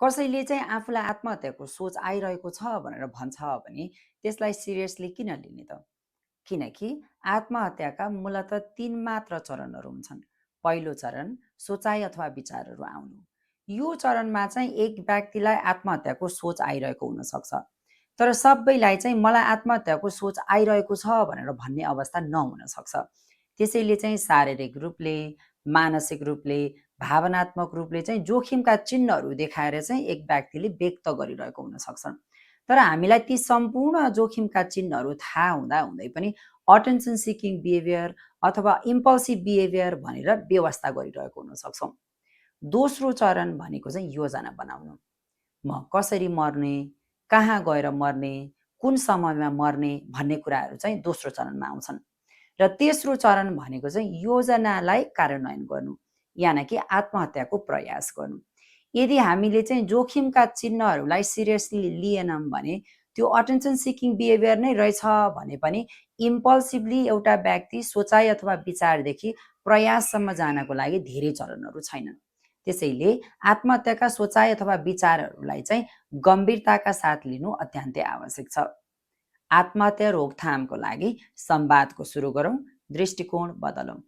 कसैले चाहिँ आफूलाई आत्महत्याको सोच आइरहेको छ भनेर भन्छ भने त्यसलाई सिरियसली किन लिने त? किनकि आत्महत्याका मूलत 3 मात्र चरणहरू हुन्छन्। पहिलो चरण सोचाइ अथवा विचारहरू आउनु। यो चरणमा चाहिँ एक व्यक्तिलाई आत्महत्याको सोच आइरहेको हुनसक्छ। तर सबैलाई चाहिँ मलाई आत्महत्याको सोच आइरहेको छ भनेर भन्ने अवस्था नहुन सक्छ। त्यसैले चाहिँ शारीरिक रूपले, मानसिक रूपले, भावनात्मक रूपले चाहिँ जोखिमका चिन्हहरू देखाएर चाहिँ एक व्यक्तिले व्यक्त गरिरहेको हुन सक्छन्। तर हामीलाई ती सम्पूर्ण जोखिमका चिन्हहरू थाहा हुँदा हुँदै पनि अटेन्सन सिकिङ बिहेभियर अथवा इम्पल्सिभ बिहेभियर भनेर व्यवस्था गरिरहेको हुन सक्छौँ। दोस्रो चरण भनेको चाहिँ योजना बनाउनु। म कसरी मर्ने, कहाँ गएर मर्ने, कुन समयमा मर्ने भन्ने कुराहरू चाहिँ दोस्रो चरणमा आउँछन्। र तेस्रो चरण भनेको चाहिँ योजनालाई कार्यान्वयन गर्नु, यानि कि आत्महत्याको प्रयास गर्नु। यदि हामीले चाहिँ जोखिमका चिन्हहरूलाई सिरियसली लिएनौँ भने त्यो अटेन्सन सिकिङ बिहेभियर नै रहेछ भने पनि इम्पल्सिभली एउटा व्यक्ति सोचाइ अथवा विचारदेखि प्रयाससम्म जानको लागि धेरै चरणहरू छैनन्। त्यसैले आत्महत्याका सोचाइ अथवा विचारहरूलाई चाहिँ गम्भीरताका साथ लिनु अत्यन्तै आवश्यक छ। आत्महत्या रोकथामको लागि संवादको सुरु गरौँ, दृष्टिकोण बदलौँ।